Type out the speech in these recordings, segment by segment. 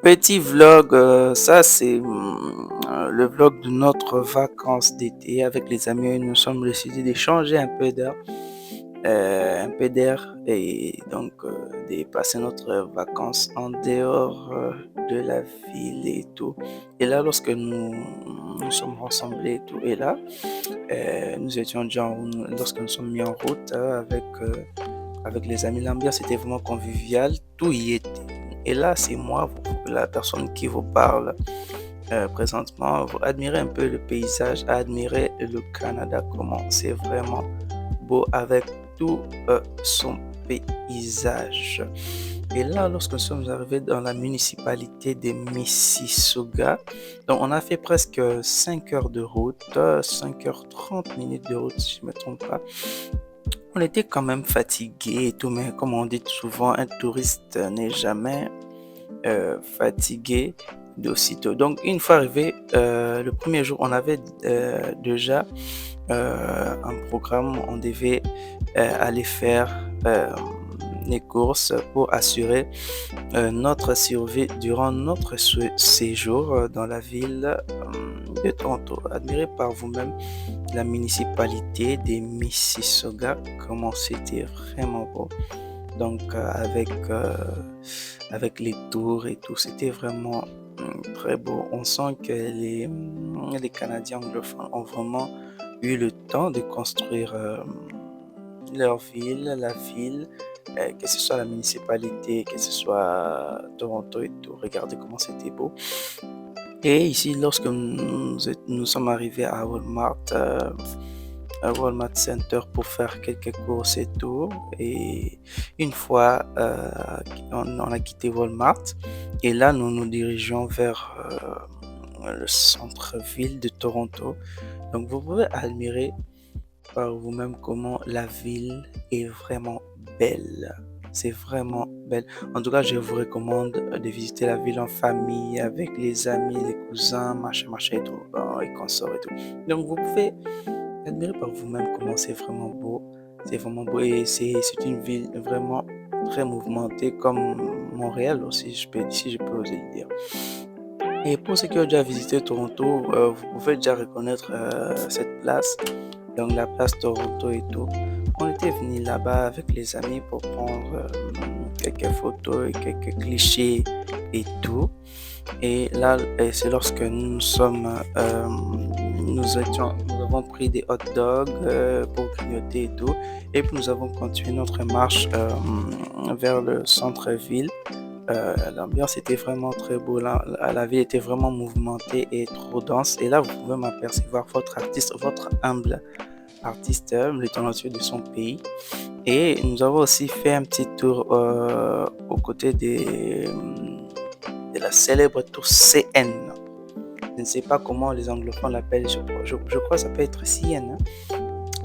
Petit vlog, ça c'est le vlog de notre vacances d'été avec les amis. Nous sommes décidés d'échanger un peu d'air et donc de passer notre vacances en dehors de la ville et tout. Et là, lorsque nous sommes rassemblés et tout, et là, nous étions déjà lorsque nous sommes mis en route avec les amis, l'ambiance était vraiment conviviale, tout y était. Et là, c'est moi, la personne qui vous parle présentement. Vous admirez un peu le paysage, admirez le Canada, comment c'est vraiment beau avec tout son paysage. Et là, lorsque nous sommes arrivés dans la municipalité de Mississauga, donc on a fait presque 5 heures de route, 5h30 de route si je ne me trompe pas. On était quand même fatigué et tout, mais comme on dit souvent, un touriste n'est jamais fatigué d'aussitôt. Donc, une fois arrivé, le premier jour, on avait déjà un programme. On devait aller faire les courses pour assurer notre survie durant notre séjour dans la ville de Toronto. Admirez par vous-même la municipalité de Mississauga, comment c'était vraiment beau. Donc avec les tours et tout, c'était vraiment très beau. On sent que les Canadiens anglophones ont vraiment eu le temps de construire leur ville, la ville, que ce soit la municipalité, que ce soit Toronto et tout. Regardez comment c'était beau. Et ici, lorsque nous sommes arrivés à Walmart, Center pour faire quelques courses et tout. Et une fois, on a quitté Walmart et là, nous nous dirigeons vers le centre-ville de Toronto. Donc, vous pouvez admirer par vous-même comment la ville est vraiment belle. C'est vraiment belle. En tout cas, je vous recommande de visiter la ville en famille, avec les amis, les cousins, machin et tout, et consorts et tout. Donc, vous pouvez admirez par vous-même comment c'est vraiment beau. C'est vraiment beau et c'est une ville vraiment très mouvementée comme Montréal aussi, si je peux oser le dire. Et pour ceux qui ont déjà visité Toronto, vous pouvez déjà reconnaître cette place, donc la place Toronto et tout. On était venu là-bas avec les amis pour prendre quelques photos et quelques clichés et tout. Et là, c'est lorsque nous avons pris des hot dogs pour grignoter et tout. Et puis nous avons continué notre marche vers le centre-ville. L'ambiance était vraiment très beau. La ville était vraiment mouvementée et trop dense. Et là, vous pouvez m'apercevoir votre artiste, votre humble artiste, le talentueux de son pays. Et nous avons aussi fait un petit tour aux côtés de la célèbre tour CN. Je ne sais pas comment les anglophones l'appellent, je crois que ça peut être CN, hein,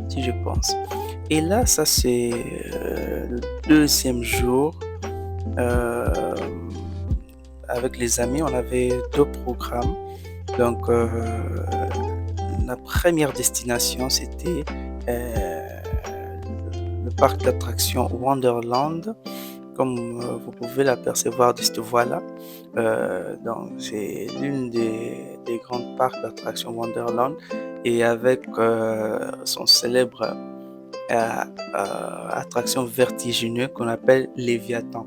si je pense. Et là, ça c'est le deuxième jour. Avec les amis, on avait 2 programmes. Donc, la première destination, c'était le parc d'attractions Wonderland. Comme vous pouvez l'apercevoir de cette voie-là. Donc, c'est l'une des grandes parcs d'attractions Wonderland et avec son célèbre attraction vertigineuse qu'on appelle Léviathan.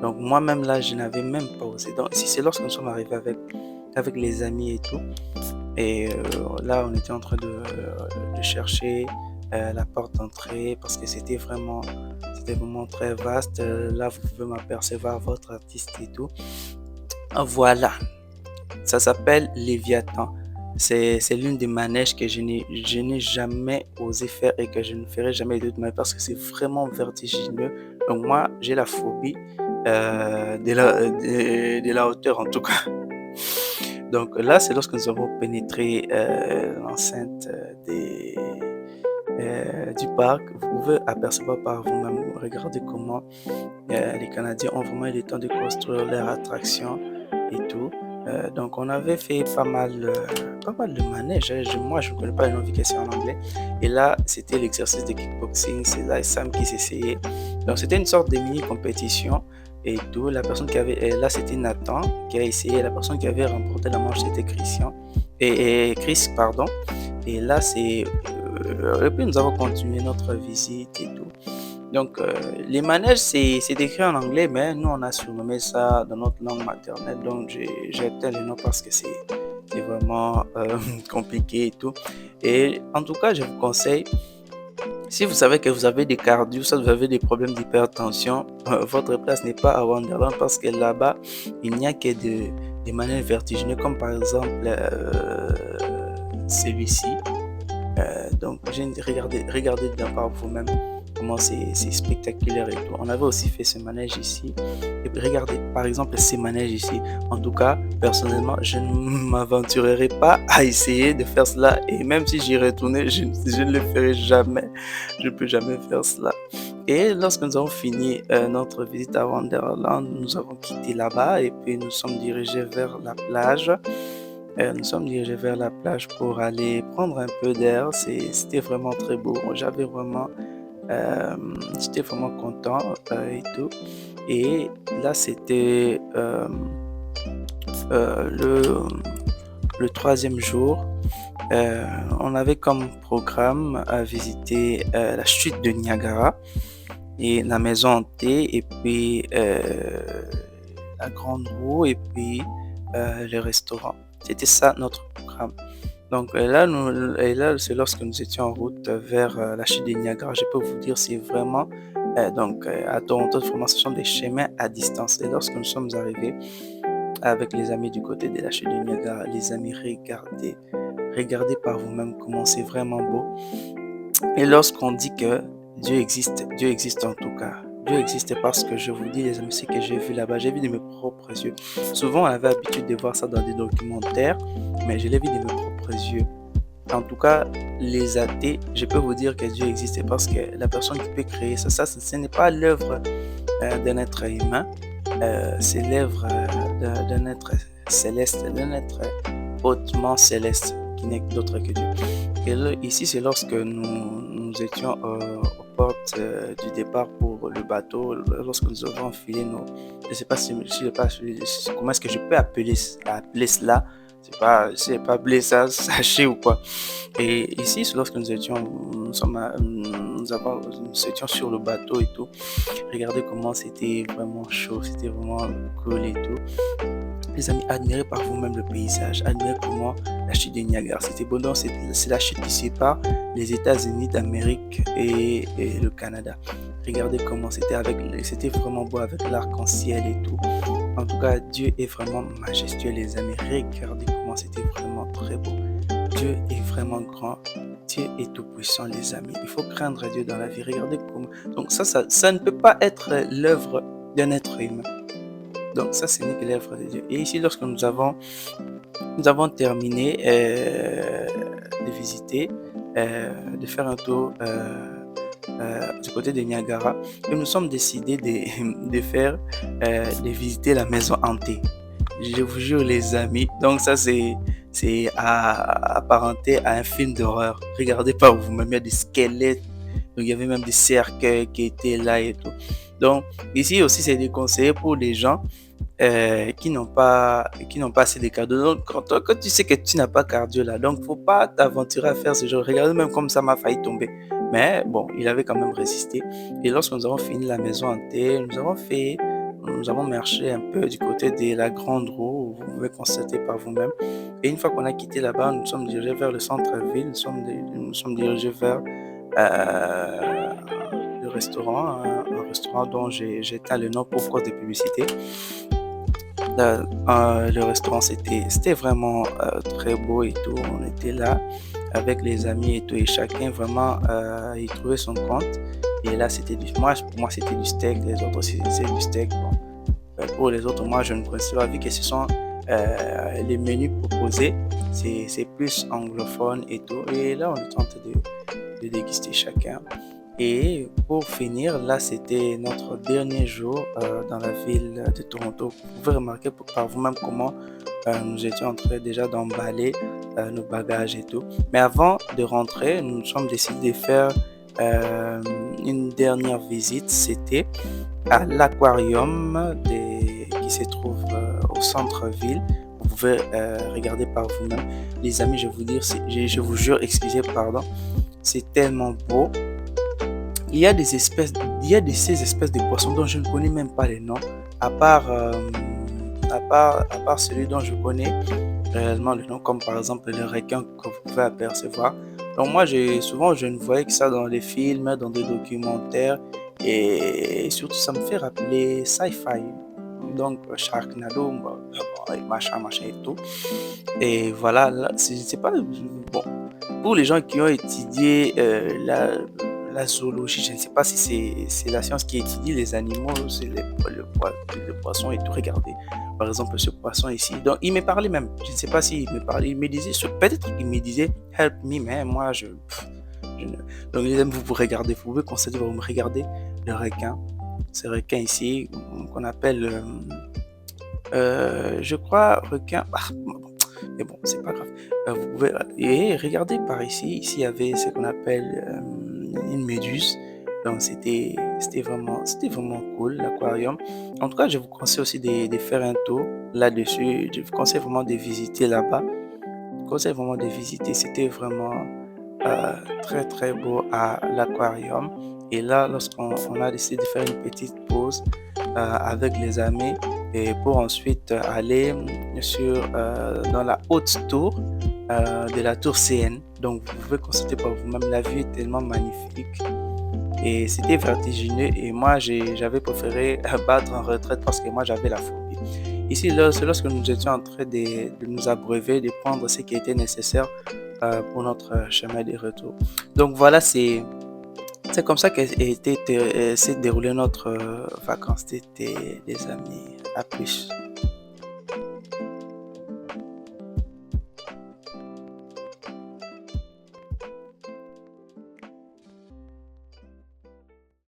Donc, moi-même là, je n'avais même pas osé. Donc, ici, c'est lorsque nous sommes arrivés avec les amis et tout. Et là, on était en train de chercher la porte d'entrée parce que c'était vraiment très vaste. Là, vous pouvez m'apercevoir votre artiste et tout. Voilà, ça s'appelle Léviathan. C'est l'une des manèges que je n'ai jamais osé faire et que je ne ferai jamais de ma vie parce que c'est vraiment vertigineux. Donc moi, j'ai la phobie de la hauteur en tout cas. Donc là, c'est lorsque nous avons pénétré l'enceinte du parc. Vous pouvez apercevoir par vous-même, regardez comment les Canadiens ont vraiment eu le temps de construire leur attraction et tout. Donc on avait fait pas mal de manèges. Moi, je ne connais pas le nom vu que c'est en anglais. Et là, c'était l'exercice de kickboxing. C'est là Sam qui s'essayait. Donc c'était une sorte de mini compétition. et tout. La personne qui avait, là c'était Nathan qui a essayé. La personne qui avait remporté la manche c'était Christian et Chris, pardon. Et là et puis nous avons continué notre visite et tout. Donc, les manèges, c'est écrit en anglais, mais nous, on a surnommé ça dans notre langue maternelle. Donc, j'ai obtenu le nom parce que c'est vraiment compliqué et tout. Et en tout cas, je vous conseille, si vous savez que vous avez des cardio, soit vous avez des problèmes d'hypertension, votre place n'est pas à Wonderland parce que là-bas, il n'y a que des manèges vertigineux, comme par exemple celui-ci. Donc, regardez dedans par vous-même comment c'est spectaculaire et tout. On avait aussi fait ce manège ici. Et puis, regardez, par exemple, ces manèges ici. En tout cas, personnellement, je ne m'aventurerai pas à essayer de faire cela. Et même si j'y retournais, je ne le ferai jamais. Je ne peux jamais faire cela. Et lorsque nous avons fini notre visite à Wonderland, nous avons quitté là-bas et puis nous sommes dirigés vers la plage. Nous sommes dirigés vers la plage pour aller prendre un peu d'air. C'était vraiment très beau. Euh, J'étais vraiment content et tout. Et là, c'était le troisième jour. On avait comme programme à visiter la chute de Niagara et la maison hantée et puis la grande roue et puis le restaurant. C'était ça notre programme. Donc là, c'est lorsque nous étions en route vers la chute des Niagara. Je peux vous dire, c'est vraiment, à Toronto, vraiment, ce sont des chemins à distance. Et lorsque nous sommes arrivés avec les amis du côté de la chute des Niagara, les amis, regardez par vous-même comment c'est vraiment beau. Et lorsqu'on dit que Dieu existe en tout cas. Dieu existe parce que je vous dis, les amis, ce que j'ai vu là-bas, j'ai vu de mes propres yeux. Souvent, on avait l'habitude de voir ça dans des documentaires, mais je l'ai vu de mes propres yeux. En tout cas, les athées, je peux vous dire que Dieu existe parce que la personne qui peut créer ça ce n'est pas l'œuvre d'un être humain, c'est l'œuvre d'un être céleste, d'un être hautement céleste, qui n'est d'autre que Dieu. Et là, ici, c'est lorsque nous étions aux portes du départ pour le bateau, lorsque nous avons enfilé je ne sais pas comment est-ce que je peux appeler cela. C'est pas blé ça, sachet ou quoi. Et ici, c'est lorsque nous étions sur le bateau et tout. Regardez comment c'était vraiment chaud, c'était vraiment cool et tout. Les amis, admirez par vous-même le paysage, admirez comment la chute des Niagara, c'était beau. Donc, c'est la chute qui sépare les États-Unis d'Amérique et le Canada. Regardez comment c'était vraiment beau avec l'arc-en-ciel et tout. En tout cas, Dieu est vraiment majestueux, les amis. Regardez comment c'était vraiment très beau. Dieu est vraiment grand. Dieu est tout puissant, les amis. Il faut craindre Dieu dans la vie. Regardez comment. Donc ça ne peut pas être l'œuvre d'un être humain. Donc ça, ce n'est que l'œuvre de Dieu. Et ici, lorsque nous avons terminé de visiter, de faire un tour du côté de Niagara, et nous sommes décidés de visiter la maison hantée. Je vous jure, les amis. Donc ça, c'est apparenté à un film d'horreur. Regardez par vous-même, il y a des squelettes. Donc il y avait même des cercueils qui étaient là et tout. Donc ici aussi, c'est déconseillé pour les gens qui n'ont pas assez de cardio. Donc quand tu sais que tu n'as pas cardio là, donc faut pas t'aventurer à faire ce genre. Regardez, même comme ça m'a failli tomber. Mais bon, il avait quand même résisté. Et lorsque nous avons fini la maison hantée, nous avons marché un peu du côté de la grande roue, vous pouvez constater par vous-même. Et une fois qu'on a quitté là-bas, nous sommes dirigés vers le centre-ville, nous sommes dirigés vers le restaurant, un restaurant dont j'éteins le nom pour cause de publicité. Le restaurant, c'était vraiment très beau et tout. On était là avec les amis et tout, et chacun vraiment y trouvait son compte. Et là, pour moi, c'était du steak, les autres aussi, c'est du steak. Bon, pour les autres, moi, je ne connaissais pas, vu que ce sont les menus proposés, c'est plus anglophone et tout. Et là, on est en train de déguster chacun. Et pour finir, là, c'était notre dernier jour dans la ville de Toronto. Vous pouvez remarquer par vous-même comment nous étions en train déjà d'emballer nos bagages et tout. Mais avant de rentrer, nous sommes décidés de faire Une dernière visite, c'était à l'aquarium qui se trouve au centre-ville. Vous pouvez regarder par vous-même. Les amis, je vous jure, excusez, pardon, c'est tellement beau. Il y a des espèces, il y a de ces espèces de poissons dont je ne connais même pas les noms, à part, à part celui dont je connais réellement le nom, comme par exemple le requin que vous pouvez apercevoir. Donc moi, souvent, je ne voyais que ça dans les films, dans des documentaires, et surtout, ça me fait rappeler sci-fi. Donc, Sharknado, et machin, machin et tout. Et voilà, là, c'est pas, bon, pour les gens qui ont étudié la zoologie, je ne sais pas si c'est la science qui étudie les animaux, c'est le poisson et tout. Regardez, par exemple, ce poisson ici. Donc, il me parlait même. Je ne sais pas s'il me parlait. Il me disait, peut-être qu'il me disait help me, mais moi, je ne. Donc, les amis, vous pouvez regarder, vous pouvez constater, vous me regardez le requin. Ce requin ici, qu'on appelle, je crois, requin. Mais bon, c'est pas grave. Vous pouvez et regardez par ici. Ici, il y avait ce qu'on appelle une méduse. Donc, c'était vraiment cool, l'aquarium. En tout cas, je vous conseille aussi de faire un tour là-dessus. Je vous conseille vraiment de visiter là-bas. Je vous conseille vraiment de visiter. C'était vraiment très, très beau à l'aquarium. Et là, lorsqu'on a décidé de faire une petite pause avec les amis, et pour ensuite aller dans la haute tour de la tour CN. Donc vous pouvez constater par vous-même, la vue est tellement magnifique et c'était vertigineux et moi j'avais préféré battre en retraite parce que moi j'avais la phobie. Ici, là, c'est lorsque nous étions en train de nous abreuver, de prendre ce qui était nécessaire pour notre chemin de retour. Donc voilà, c'est comme ça s'est déroulé notre vacances d'été, les amis. À plus.